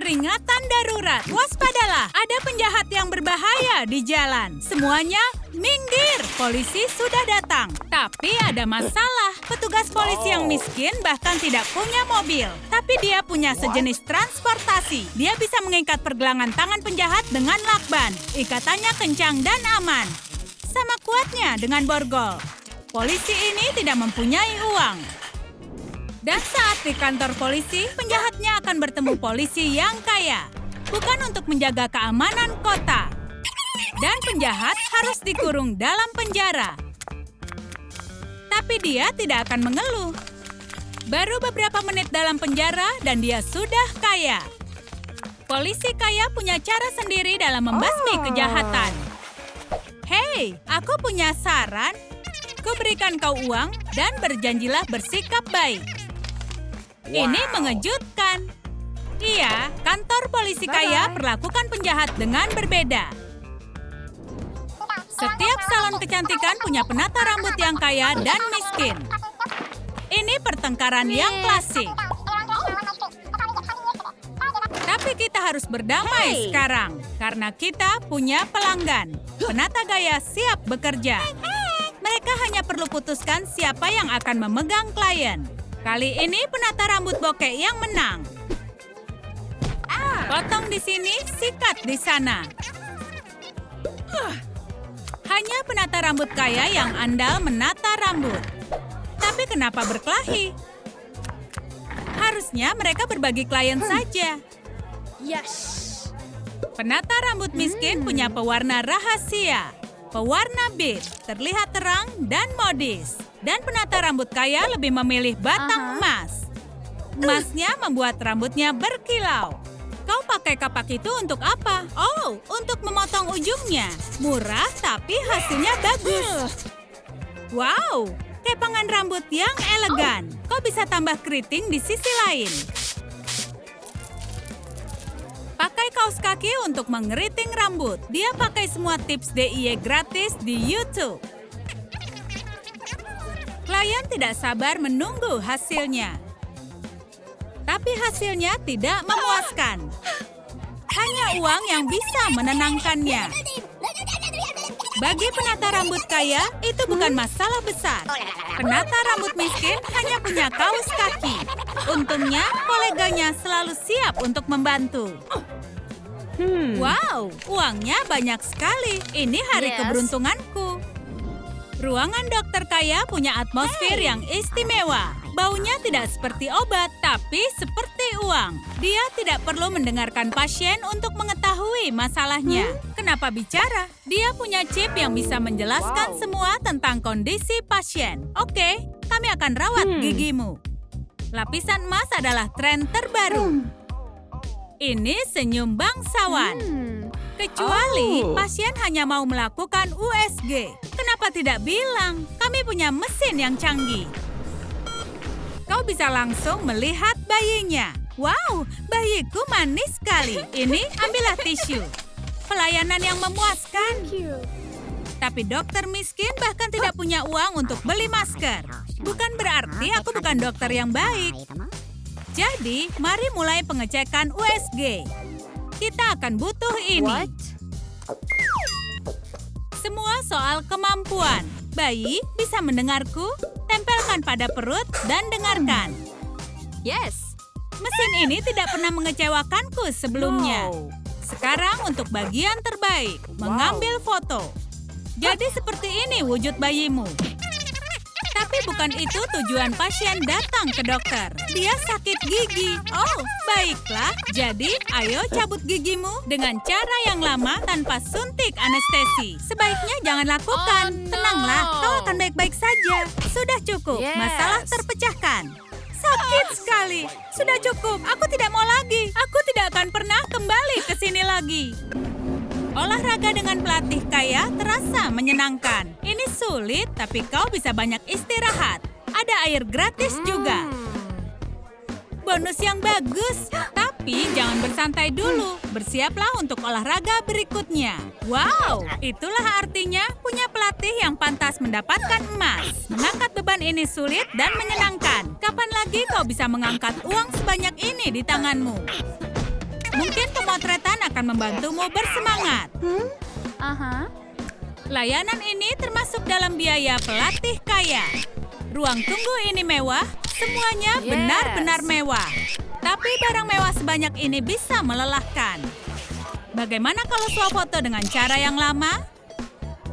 Peringatan darurat. Waspadalah, ada penjahat yang berbahaya di jalan. Semuanya minggir. Polisi sudah datang. Tapi ada masalah. Petugas polisi yang miskin bahkan tidak punya mobil. Tapi dia punya sejenis transportasi. Dia bisa mengikat pergelangan tangan penjahat dengan lakban. Ikatannya kencang dan aman. Sama kuatnya dengan borgol. Polisi ini tidak mempunyai uang. Dan saat di kantor polisi, penjahatnya akan bertemu polisi yang kaya. Bukan untuk menjaga keamanan kota. Dan penjahat harus dikurung dalam penjara. Tapi dia tidak akan mengeluh. Baru beberapa menit dalam penjara dan dia sudah kaya. Polisi kaya punya cara sendiri dalam membasmi kejahatan. Hei, aku punya saran. Ku berikan kau uang dan berjanjilah bersikap baik. Ini mengejutkan. Iya, kantor polisi kaya perlakukan penjahat dengan berbeda. Setiap salon kecantikan punya penata rambut yang kaya dan miskin. Ini pertengkaran yang klasik. Tapi kita harus berdamai sekarang, karena kita punya pelanggan. Penata gaya siap bekerja. Mereka hanya perlu putuskan siapa yang akan memegang klien. Kali ini penata rambut bokeh yang menang. Potong di sini, sikat di sana. Hanya penata rambut kaya yang andal menata rambut. Tapi kenapa berkelahi? Harusnya mereka berbagi klien saja. Yes. Penata rambut miskin punya pewarna rahasia. Pewarna beige, terlihat terang dan modis. Dan penata rambut kaya lebih memilih batang emas. Emasnya membuat rambutnya berkilau. Kau pakai kapak itu untuk apa? Oh, untuk memotong ujungnya. Murah tapi hasilnya bagus. Wow, kepangan rambut yang elegan. Kau bisa tambah keriting di sisi lain. Pakai kaos kaki untuk mengeriting rambut. Dia pakai semua tips DIY gratis di YouTube. Klien tidak sabar menunggu hasilnya. Tapi hasilnya tidak memuaskan. Hanya uang yang bisa menenangkannya. Bagi penata rambut kaya, itu bukan masalah besar. Penata rambut miskin hanya punya kaos kaki. Untungnya, koleganya selalu siap untuk membantu. Wow, uangnya banyak sekali. Ini hari keberuntunganku. Ruangan dokter kaya punya atmosfer yang istimewa. Baunya tidak seperti obat, tapi seperti uang. Dia tidak perlu mendengarkan pasien untuk mengetahui masalahnya. Kenapa bicara? Dia punya chip yang bisa menjelaskan semua tentang kondisi pasien. Oke, kami akan rawat gigimu. Lapisan emas adalah tren terbaru. Ini senyum bangsawan. Kecuali pasien hanya mau melakukan USG. Kenapa tidak bilang? Kami punya mesin yang canggih. Kau bisa langsung melihat bayinya. Wow, bayiku manis sekali. Ini ambillah tisu. Pelayanan yang memuaskan. Tapi dokter miskin bahkan tidak punya uang untuk beli masker. Bukan berarti aku bukan dokter yang baik. Jadi, mari mulai pengecekan USG. Kita akan butuh ini. Semua soal kemampuan. Bayi, bisa mendengarku? Tempelkan pada perut dan dengarkan. Yes. Mesin ini tidak pernah mengecewakanku sebelumnya. Sekarang untuk bagian terbaik, mengambil foto. Jadi seperti ini wujud bayimu. Tapi bukan itu tujuan pasien datang ke dokter. Dia sakit gigi. Oh, baiklah. Jadi, ayo cabut gigimu dengan cara yang lama tanpa suntik anestesi. Sebaiknya jangan lakukan. Tenanglah, kau akan baik-baik saja. Sudah cukup. Masalah terpecahkan. Sakit sekali. Sudah cukup. Aku tidak mau lagi. Aku tidak akan pernah kembali ke sini lagi. Olahraga dengan pelatih kaya terasa menyenangkan. Ini sulit, tapi kau bisa banyak istirahat. Ada air gratis juga. Bonus yang bagus. Tapi jangan bersantai dulu. Bersiaplah untuk olahraga berikutnya. Wow, itulah artinya punya pelatih yang pantas mendapatkan emas. Mengangkat beban ini sulit dan menyenangkan. Kapan lagi kau bisa mengangkat uang sebanyak ini di tanganmu? pemotretan akan membantumu bersemangat. Layanan ini termasuk dalam biaya pelatih kaya. Ruang tunggu ini mewah, semuanya benar-benar mewah. Tapi barang mewah sebanyak ini bisa melelahkan. Bagaimana kalau swafoto dengan cara yang lama?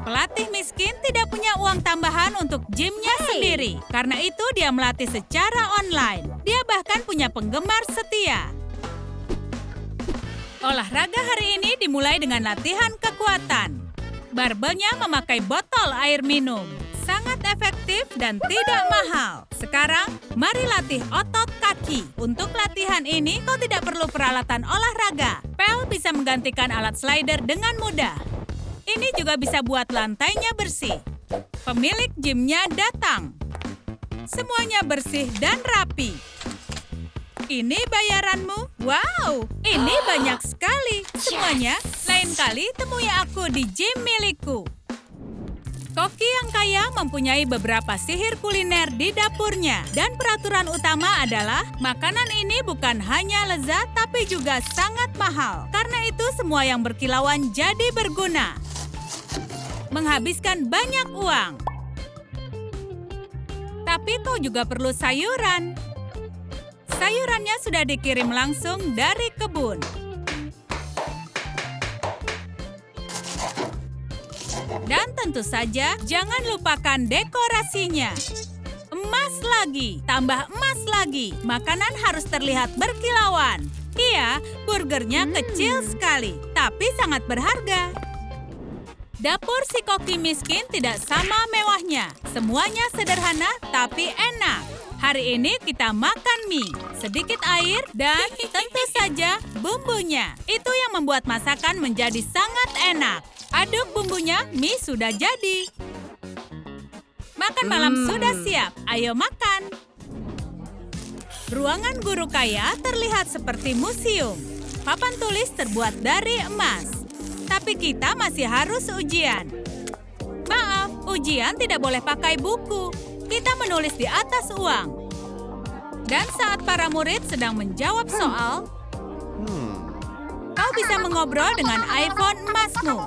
Pelatih miskin tidak punya uang tambahan untuk gymnya sendiri. Karena itu dia melatih secara online. Dia bahkan punya penggemar setia. Olahraga hari ini dimulai dengan latihan kekuatan. Barbelnya memakai botol air minum. Sangat efektif dan tidak mahal. Sekarang, mari latih otot kaki. Untuk latihan ini, kau tidak perlu peralatan olahraga. Pel bisa menggantikan alat slider dengan mudah. Ini juga bisa buat lantainya bersih. Pemilik gymnya datang. Semuanya bersih dan rapi. Ini bayaranmu? Wow, ini banyak sekali. Semuanya, lain kali temui aku di gym milikku. Koki yang kaya mempunyai beberapa sihir kuliner di dapurnya. Dan peraturan utama adalah, makanan ini bukan hanya lezat, tapi juga sangat mahal. Karena itu semua yang berkilauan jadi berguna. Menghabiskan banyak uang. Tapi kau juga perlu sayuran. Sayurannya sudah dikirim langsung dari kebun. Dan tentu saja, jangan lupakan dekorasinya. Emas lagi, tambah emas lagi. Makanan harus terlihat berkilauan. Iya, burgernya kecil sekali, tapi sangat berharga. Dapur si koki miskin tidak sama mewahnya. Semuanya sederhana, tapi enak. Hari ini kita makan mie, sedikit air, dan tentu saja bumbunya. Itu yang membuat masakan menjadi sangat enak. Aduk bumbunya, mie sudah jadi. Makan malam sudah siap, ayo makan. Ruangan guru kaya terlihat seperti museum. Papan tulis terbuat dari emas. Tapi kita masih harus ujian. Maaf, ujian tidak boleh pakai buku. Kita menulis di atas uang. Dan saat para murid sedang menjawab soal, kau bisa mengobrol dengan iPhone emasmu.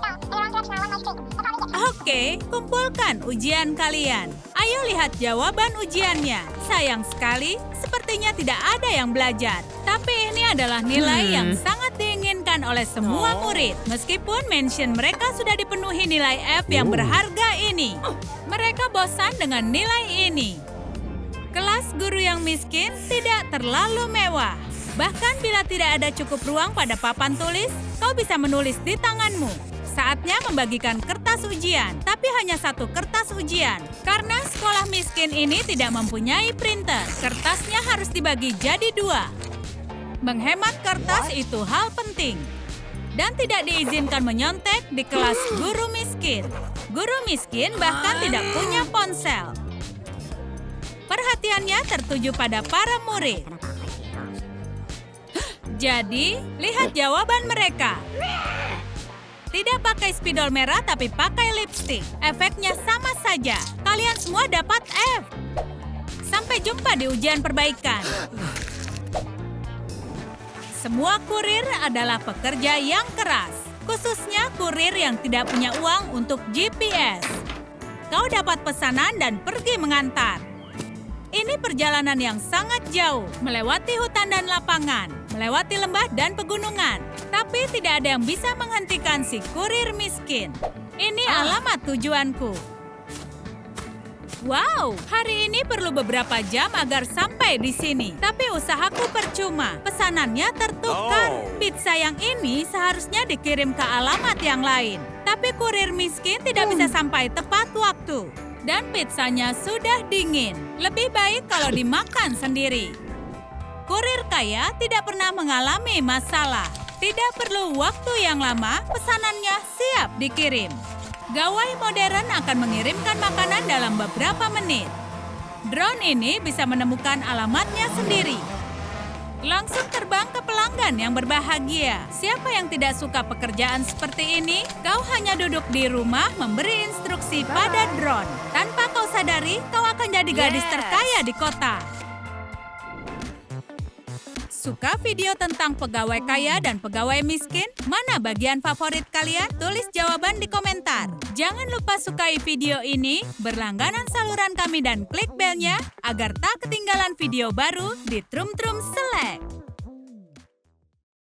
Oke, kumpulkan ujian kalian. Ayo lihat jawaban ujiannya. Sayang sekali, sepertinya tidak ada yang belajar. Tapi ini adalah nilai yang sangat diinginkan oleh semua murid. Meskipun mention mereka sudah dipenuhi nilai F yang berharga ini. Mereka bosan dengan nilai ini. Kelas guru yang miskin tidak terlalu mewah. Bahkan bila tidak ada cukup ruang pada papan tulis, kau bisa menulis di tanganmu. Saatnya membagikan kertas ujian, tapi hanya satu kertas ujian. Karena sekolah miskin ini tidak mempunyai printer, kertasnya harus dibagi jadi 2. Menghemat kertas itu hal penting. Dan tidak diizinkan menyontek di kelas guru miskin. Guru miskin bahkan tidak punya ponsel. Perhatiannya tertuju pada para murid. Jadi, lihat jawaban mereka. Tidak pakai spidol merah tapi pakai lipstik. Efeknya sama saja. Kalian semua dapat F. Sampai jumpa di ujian perbaikan. Semua kurir adalah pekerja yang keras. Khususnya kurir yang tidak punya uang untuk GPS. Kau dapat pesanan dan pergi mengantar. Ini perjalanan yang sangat jauh, melewati hutan dan lapangan, melewati lembah dan pegunungan. Tapi tidak ada yang bisa menghentikan si kurir miskin. Ini alamat tujuanku. Wow, hari ini perlu beberapa jam agar sampai di sini. Tapi usahaku percuma, pesanannya tertukar. Pizza yang ini seharusnya dikirim ke alamat yang lain. Tapi kurir miskin tidak bisa sampai tepat waktu. Dan pizzanya sudah dingin. Lebih baik kalau dimakan sendiri. Kurir kaya tidak pernah mengalami masalah. Tidak perlu waktu yang lama, pesanannya siap dikirim. Gawai modern akan mengirimkan makanan dalam beberapa menit. Drone ini bisa menemukan alamatnya sendiri. Langsung terbang ke pelanggan yang berbahagia. Siapa yang tidak suka pekerjaan seperti ini? Kau hanya duduk di rumah memberi instruksi pada drone. Tanpa kau sadari, kau akan jadi gadis terkaya di kota. suka video tentang pegawai kaya dan pegawai miskin? Mana bagian favorit kalian? Tulis jawaban di komentar. Jangan lupa sukai video ini, berlangganan saluran kami dan klik belnya agar tak ketinggalan video baru di Trum Trum Select.